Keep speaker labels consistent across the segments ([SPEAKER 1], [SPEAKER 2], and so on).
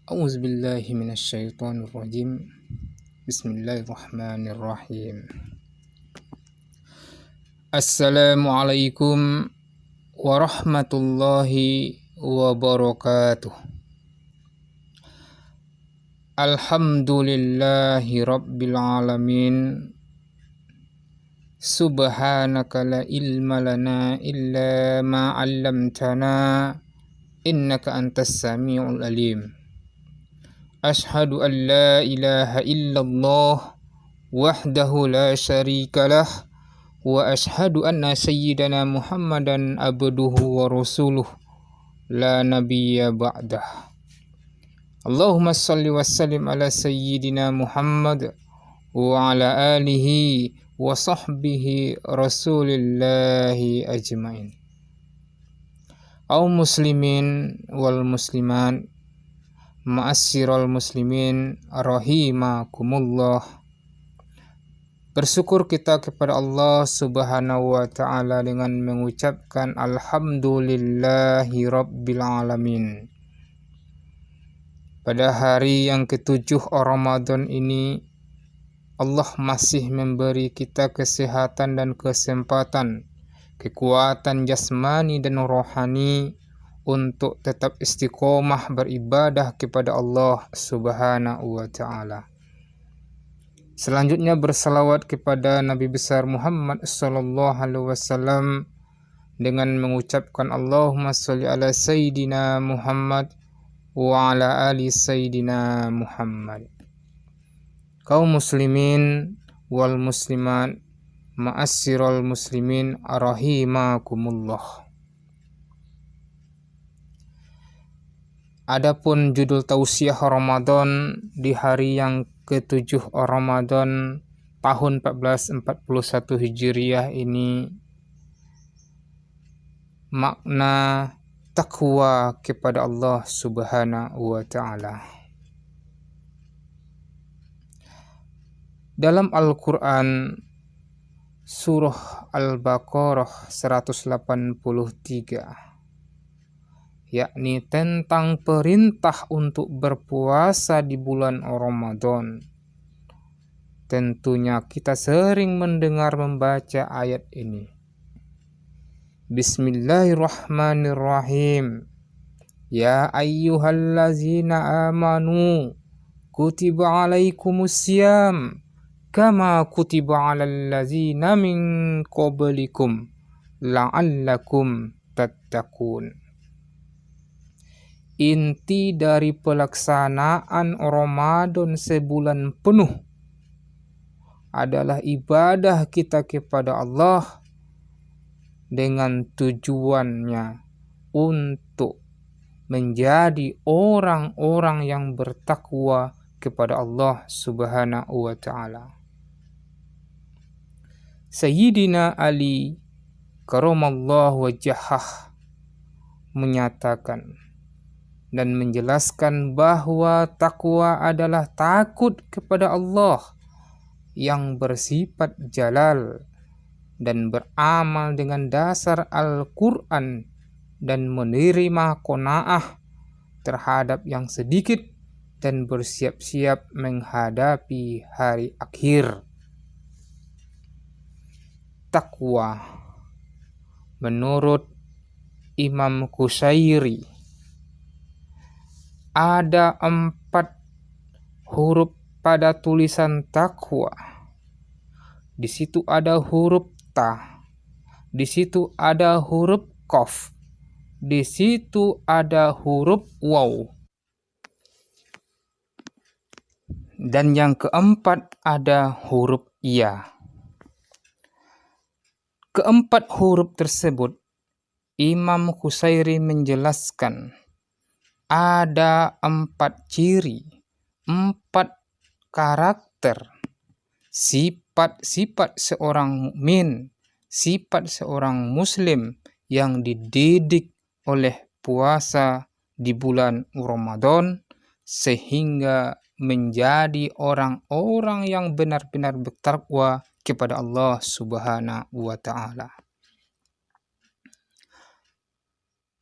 [SPEAKER 1] A'udzubillahi minasyaitonirrajim. Bismillahirrahmanirrahim. Assalamualaikum warahmatullahi wabarakatuh. Alhamdulillahi rabbil alamin. Subhanaka la ilma lana illa ma 'allamtana innaka antas samiul alim. Ashhadu an la ilaha illallah wahdahu la syarika lah wa ashhadu anna sayyidana Muhammadan abduhu wa rasuluh la nabiyya ba'dah. Allahumma salli wa sallim ala sayyidina Muhammad wa ala alihi wa sahbihi rasulillahi ajmain. Aum muslimin wal muslimat, ma'asyiral muslimin rahimakumullah. Bersyukur kita kepada Allah Subhanahu wa ta'ala dengan mengucapkan alhamdulillahi rabbil alamin. Pada hari yang ke-7 Ramadan ini, Allah masih memberi kita kesehatan dan kesempatan, kekuatan jasmani dan rohani untuk tetap istiqomah beribadah kepada Allah Subhanahu wa ta'ala. Selanjutnya bersalawat kepada Nabi besar Muhammad sallallahu alaihi wasallam dengan mengucapkan Allahumma sholli ala sayyidina Muhammad wa ala ali sayyidina Muhammad. Kaum muslimin wal muslimat, ma'asyiral muslimin rahimakumullah. Adapun judul tausiah Ramadan di hari yang ke-7 Ramadan tahun 1441 Hijriah ini, makna takwa kepada Allah Subhanahu wa ta'ala. Dalam Al-Quran surah Al-Baqarah 183, yakni tentang perintah untuk berpuasa di bulan Ramadan. Tentunya kita sering mendengar membaca ayat ini. Bismillahirrahmanirrahim. Ya ayyuhallazina amanu kutiba alaikumusiyam kama kutiba alal ladzina min qablikum la'allakum tattaqun. Inti dari pelaksanaan Ramadan sebulan penuh adalah ibadah kita kepada Allah dengan tujuannya untuk menjadi orang-orang yang bertakwa kepada Allah Subhanahu wa ta'ala. Sayyidina Ali karamallahu wajhah menyatakan dan menjelaskan bahwa takwa adalah takut kepada Allah yang bersifat jalal dan beramal dengan dasar Al-Quran dan menerima qanaah terhadap yang sedikit dan bersiap-siap menghadapi hari akhir. Takwa menurut Imam Qushairi ada 4 huruf pada tulisan takwa. Di situ ada huruf ta, di situ ada huruf qaf, di situ ada huruf waw, dan yang keempat ada huruf ya. Keempat huruf tersebut Imam Qushairi menjelaskan ada 4 ciri, 4 karakter, sifat-sifat seorang mukmin, sifat seorang muslim yang dididik oleh puasa di bulan Ramadan sehingga menjadi orang-orang yang benar-benar bertakwa kepada Allah Subhanahu wa ta'ala.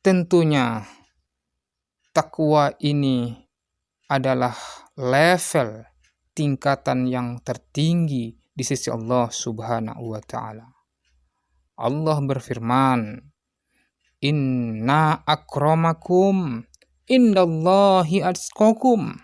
[SPEAKER 1] Tentunya takwa ini adalah level tingkatan yang tertinggi di sisi Allah Subhanahu wa Ta'ala. Allah berfirman, "Inna akramakum indallahi atqakum."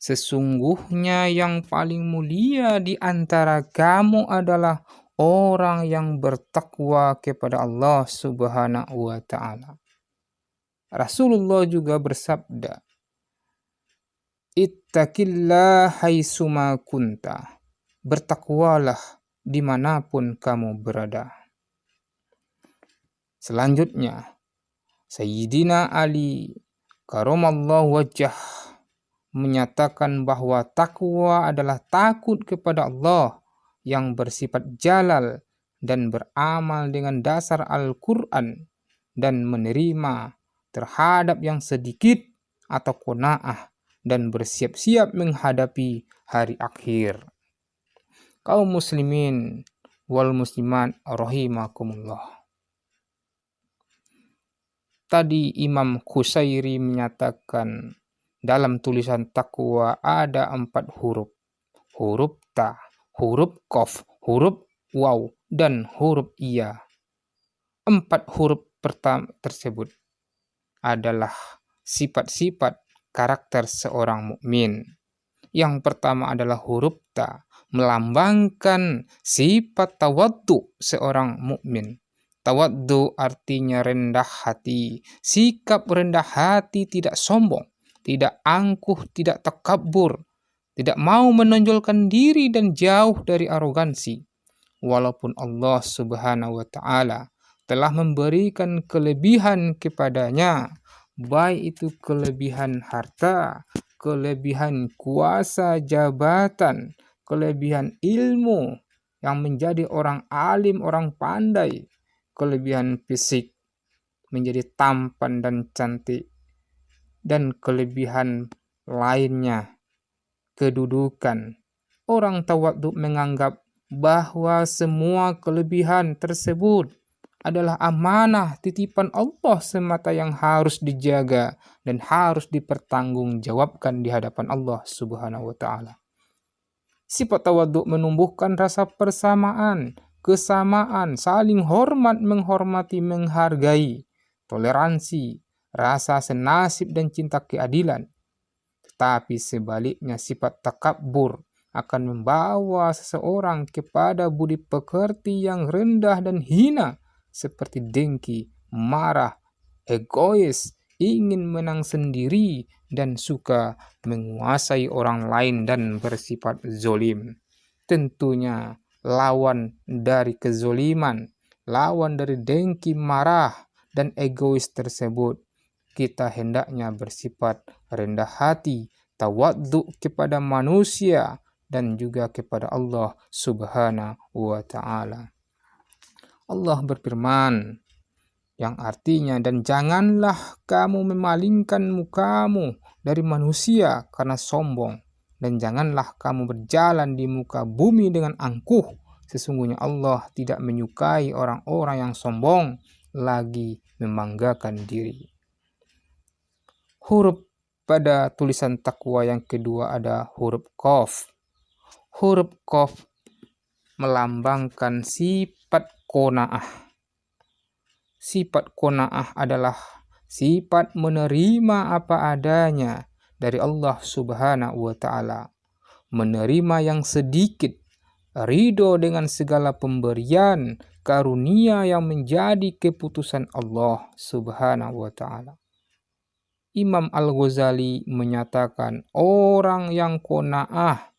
[SPEAKER 1] Sesungguhnya yang paling mulia di antara kamu adalah orang yang bertakwa kepada Allah Subhanahu wa Ta'ala. Rasulullah juga bersabda, "Ittaqillah haitsuma kunta." Bertakwalah dimanapun kamu berada. Selanjutnya, Sayyidina Ali karamallahu wajhah menyatakan bahwa takwa adalah takut kepada Allah yang bersifat jalal dan beramal dengan dasar Al-Quran dan menerima terhadap yang sedikit atau qanaah dan bersiap-siap menghadapi hari akhir. Kaum muslimin wal muslimat rahimakumullah. Tadi Imam Qusairi menyatakan dalam tulisan takwa ada 4 huruf. Huruf ta, huruf qaf, huruf waw, dan huruf iya. 4 huruf pertama tersebut adalah sifat-sifat karakter seorang mukmin. Yang pertama adalah huruf ta, melambangkan sifat tawaddu seorang mukmin. Tawaddu artinya rendah hati, sikap rendah hati, tidak sombong, tidak angkuh, tidak takabur, tidak mau menonjolkan diri dan jauh dari arogansi. Walaupun Allah Subhanahu wa Ta'ala telah memberikan kelebihan kepadanya, baik itu kelebihan harta, kelebihan kuasa jabatan, kelebihan ilmu yang menjadi orang alim, orang pandai, kelebihan fisik menjadi tampan dan cantik, dan kelebihan lainnya, kedudukan. Orang tawadhu menganggap bahwa semua kelebihan tersebut adalah amanah titipan Allah semata yang harus dijaga dan harus dipertanggungjawabkan di hadapan Allah Subhanahu wa Ta'ala. Sifat tawadhu menumbuhkan rasa persamaan, kesamaan, saling hormat, menghormati, menghargai, toleransi, rasa senasib dan cinta keadilan. Tetapi sebaliknya sifat takabur akan membawa seseorang kepada budi pekerti yang rendah dan hina, seperti dengki, marah, egois, ingin menang sendiri, dan suka menguasai orang lain dan bersifat zolim. Tentunya lawan dari kezoliman, lawan dari dengki, marah, dan egois tersebut, kita hendaknya bersifat rendah hati, tawadhu kepada manusia dan juga kepada Allah Subhanahu wa Ta'ala. Allah berfirman yang artinya, "Dan janganlah kamu memalingkan mukamu dari manusia karena sombong, dan janganlah kamu berjalan di muka bumi dengan angkuh. Sesungguhnya Allah tidak menyukai orang-orang yang sombong lagi membanggakan diri." Huruf pada tulisan takwa yang kedua ada huruf qaf. Huruf qaf melambangkan sifat qanaah. Sifat qanaah adalah sifat menerima apa adanya dari Allah Subhanahu wa Ta'ala, menerima yang sedikit, ridho dengan segala pemberian karunia yang menjadi keputusan Allah Subhanahu wa Ta'ala. Imam Al-Ghazali menyatakan orang yang qanaah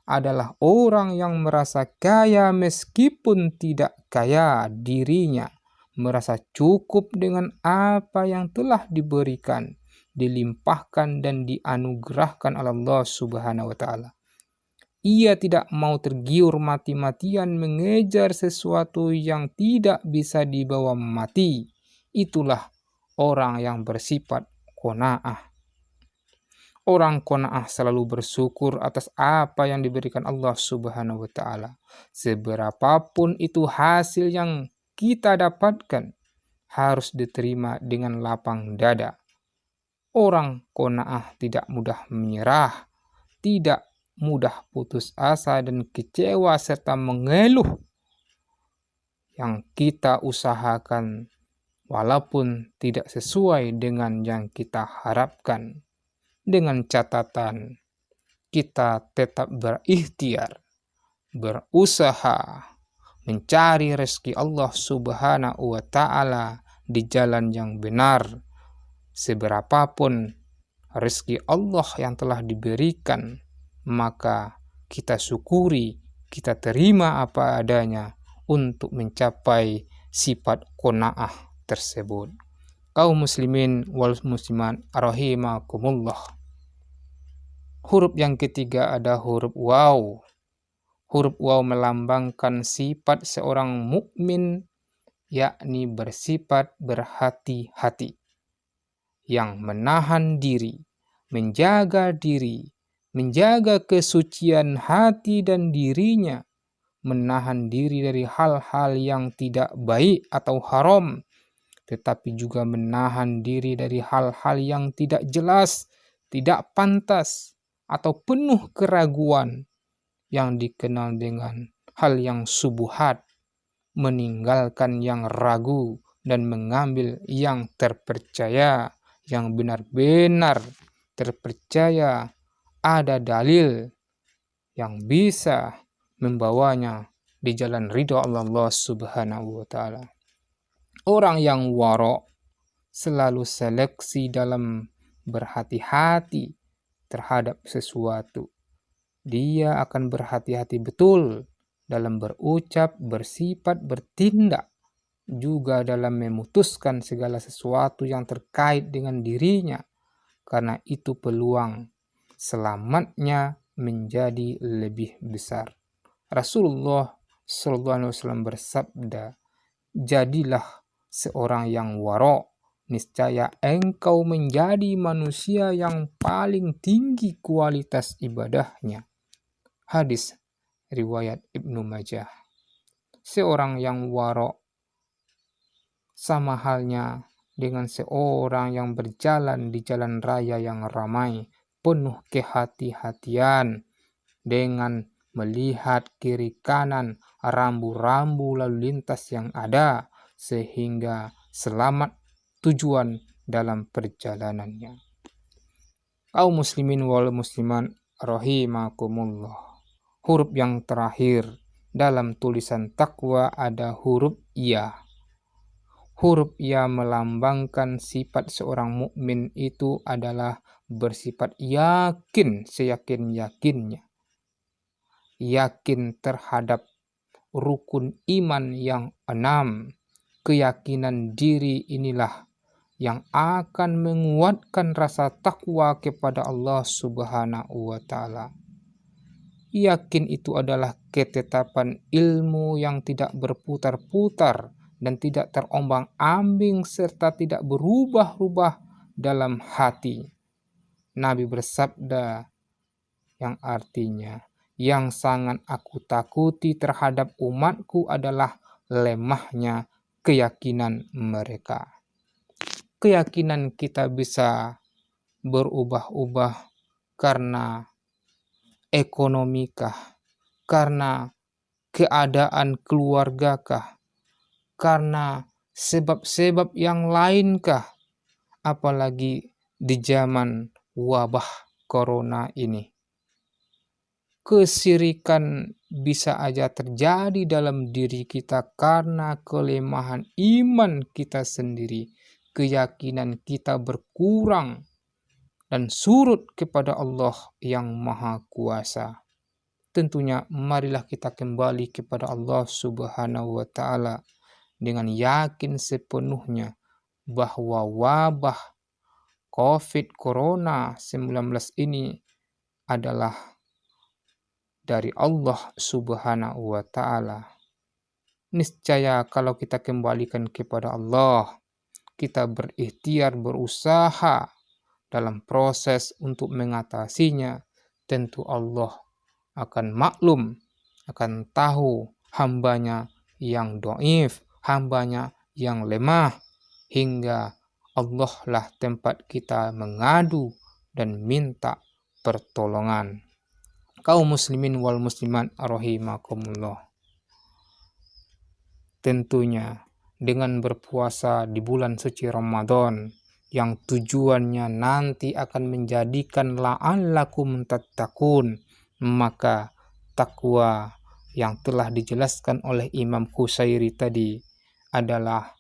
[SPEAKER 1] adalah orang yang merasa kaya meskipun tidak kaya dirinya, merasa cukup dengan apa yang telah diberikan, dilimpahkan dan dianugerahkan oleh Allah Subhanahu wa Ta'ala. Ia tidak mau tergiur mati-matian mengejar sesuatu yang tidak bisa dibawa mati. Itulah orang yang bersifat qanaah. Orang qanaah selalu bersyukur atas apa yang diberikan Allah Subhanahu wa Ta'ala. Seberapapun itu hasil yang kita dapatkan, harus diterima dengan lapang dada. Orang qanaah tidak mudah menyerah, tidak mudah putus asa dan kecewa serta mengeluh. Yang kita usahakan walaupun tidak sesuai dengan yang kita harapkan. Dengan catatan kita tetap berikhtiar, berusaha, mencari rezeki Allah Subhanahu wa Ta'ala di jalan yang benar. Seberapapun rezeki Allah yang telah diberikan, maka kita syukuri, kita terima apa adanya untuk mencapai sifat qanaah tersebut. Kaum muslimin wal muslimat rahimakumullah. Huruf yang ketiga ada huruf waw. Huruf waw melambangkan sifat seorang mukmin, yakni bersifat berhati-hati, yang menahan diri, menjaga kesucian hati dan dirinya, menahan diri dari hal-hal yang tidak baik atau haram, tetapi juga menahan diri dari hal-hal yang tidak jelas, tidak pantas, atau penuh keraguan yang dikenal dengan hal yang subuhat, meninggalkan yang ragu dan mengambil yang terpercaya, yang benar-benar terpercaya ada dalil yang bisa membawanya di jalan ridho Allah Subhanahu wa Ta'ala. Orang yang waro selalu seleksi dalam berhati-hati terhadap sesuatu. Dia akan berhati-hati betul dalam berucap, bersifat, bertindak, juga dalam memutuskan segala sesuatu yang terkait dengan dirinya. Karena itu peluang selamatnya menjadi lebih besar. Rasulullah SAW bersabda, "Jadilah seorang yang waro, niscaya engkau menjadi manusia yang paling tinggi kualitas ibadahnya." Hadis riwayat Ibnu Majah. Seorang yang waro sama halnya dengan seorang yang berjalan di jalan raya yang ramai, penuh kehati-hatian, dengan melihat kiri kanan rambu-rambu lalu lintas yang ada, sehingga selamat tujuan dalam perjalanannya. Kaum muslimin wal muslimat rahimakumullah. Huruf yang terakhir dalam tulisan takwa ada huruf ya. Huruf ya melambangkan sifat seorang mukmin itu adalah bersifat yakin seyakin-yakinnya. Yakin terhadap rukun iman yang 6. Keyakinan diri inilah yang akan menguatkan rasa takwa kepada Allah Subhanahu wa Ta'ala. Yakin itu adalah ketetapan ilmu yang tidak berputar-putar dan tidak terombang-ambing serta tidak berubah-ubah dalam hati. Nabi bersabda yang artinya, "Yang sangat aku takuti terhadap umatku adalah lemahnya keyakinan mereka." Keyakinan kita bisa berubah-ubah karena ekonomikah, karena keadaan keluargakah, karena sebab-sebab yang lainkah, apalagi di zaman wabah corona ini. Kesyirikan bisa aja terjadi dalam diri kita karena kelemahan iman kita sendiri. Keyakinan kita berkurang dan surut kepada Allah yang Maha Kuasa. Tentunya marilah kita kembali kepada Allah Subhanahu wa Ta'ala dengan yakin sepenuhnya bahwa wabah COVID Corona 19 ini adalah dari Allah Subhanahu wa Ta'ala. Niscaya kalau kita kembalikan kepada Allah, kita berikhtiar, berusaha dalam proses untuk mengatasinya, tentu Allah akan maklum, akan tahu hambanya yang dhaif, hambanya yang lemah, hingga Allah lah tempat kita mengadu dan minta pertolongan. Kaum muslimin wal muslimat rahimakumullah. Tentunya dengan berpuasa di bulan suci Ramadan yang tujuannya nanti akan menjadikan la'allakum tattaqun, maka takwa yang telah dijelaskan oleh Imam Qusairi tadi adalah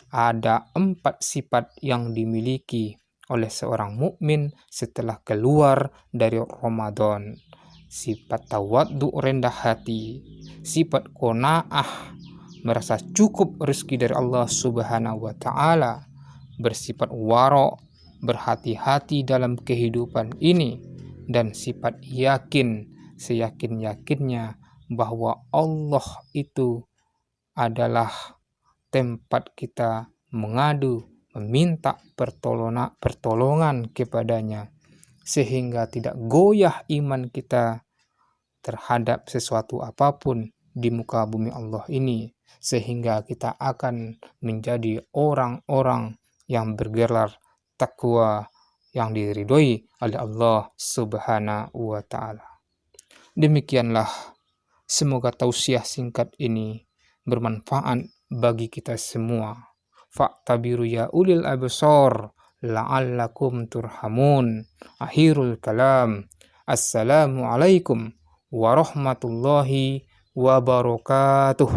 [SPEAKER 1] ada 4 sifat yang dimiliki oleh seorang mukmin setelah keluar dari Ramadan. Sifat tawaddu, rendah hati, sifat qanaah, merasa cukup rezeki dari Allah Subhanahu wa taala, bersifat wara', berhati-hati dalam kehidupan ini, dan sifat yakin, seyakin-yakinnya bahwa Allah itu adalah tempat kita mengadu, meminta pertolongan kepadanya, sehingga tidak goyah iman kita terhadap sesuatu apapun di muka bumi Allah ini, sehingga kita akan menjadi orang-orang yang bergelar takwa yang diridhoi oleh Allah Subhanahu wa taala. Demikianlah, semoga tausiah singkat ini bermanfaat bagi kita semua. Fa'tabiru ya ulil absar la'allakum turhamun. Akhirul kalam. Assalamualaikum warahmatullahi wabarakatuh.